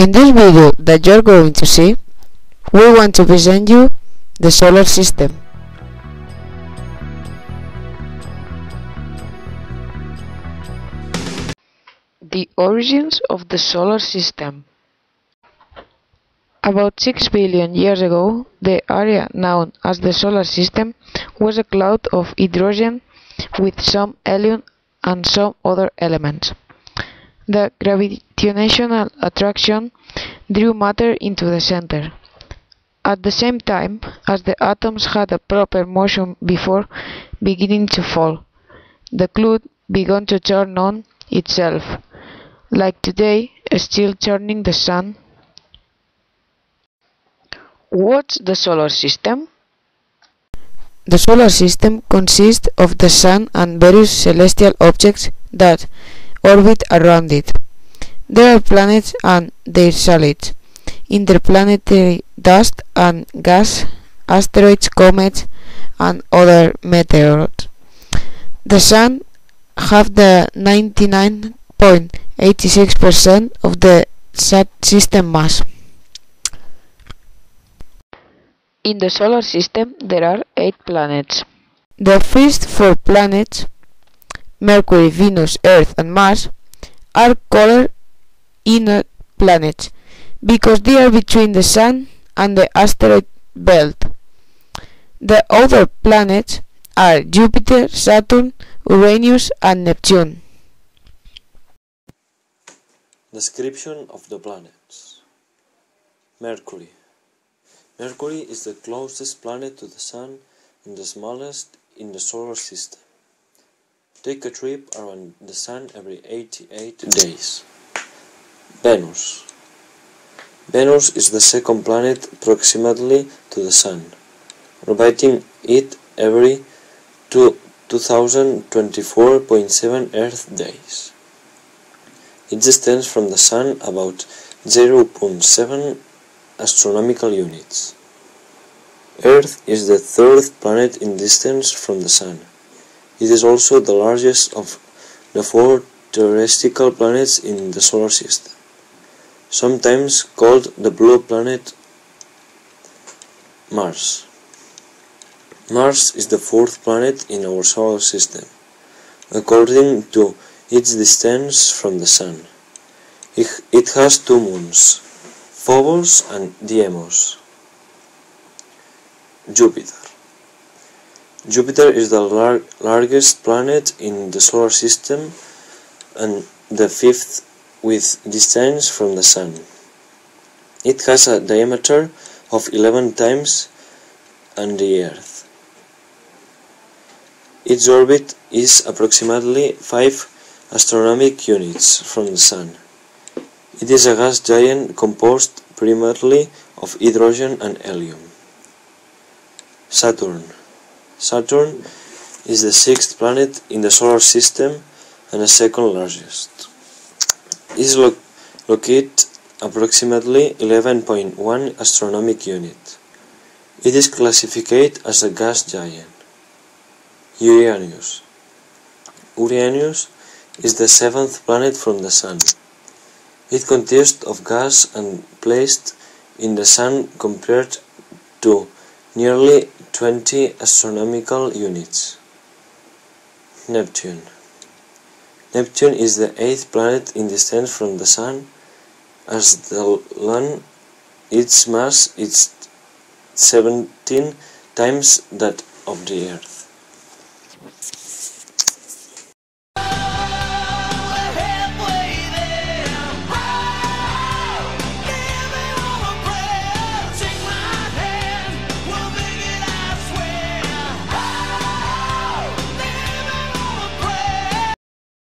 In this video that you're going to see, we want to present you the solar system. The origins of the solar system. About 6 billion years ago, the area known as the solar system was a cloud of hydrogen with some helium and some other elements. The gravitational attraction drew matter into the center. At the same time as the atoms had a proper motion before beginning to fall, the cloud began to turn on itself, like today still turning the sun. What's the solar system? The solar system consists of the sun and various celestial objects that orbit around it. There are planets and their satellites, interplanetary dust and gas, asteroids, comets, and other meteors. The sun has the 99.86% of the system mass. In the solar system there are 8 planets. The first 4 planets, Mercury, Venus, Earth and Mars, are called inner planets because they are between the Sun and the asteroid belt. The other planets are Jupiter, Saturn, Uranus and Neptune. Description of the planets. Mercury. Mercury is the closest planet to the Sun and the smallest in the solar system. Take a trip around the Sun every 88 days. Venus. Venus is the second planet approximately to the Sun, orbiting it every 2024.7 Earth days. Its distance from the Sun about 0.7 astronomical units. Earth is the third planet in distance from the Sun. It is also the largest of the 4 terrestrial planets in the solar system, sometimes called the blue planet. Mars. Mars is the 4th planet in our solar system, according to its distance from the Sun. It has 2 moons, Phobos and Deimos. Jupiter. Jupiter is the largest planet in the solar system and the 5th with distance from the Sun. It has a diameter of 11 times on the Earth. Its orbit is approximately 5 astronomical units from the Sun. It is a gas giant composed primarily of hydrogen and helium. Saturn. Saturn is the 6th planet in the solar system and the 2nd largest. It is located approximately 11.1 astronomical unit. It is classified as a gas giant. Uranus. Uranus is the 7th planet from the Sun. It consists of gas and placed in the Sun compared to nearly 20 astronomical units. Neptune. Neptune is the 8th planet in distance from the Sun. As the Sun, its mass is 17 times that of the Earth.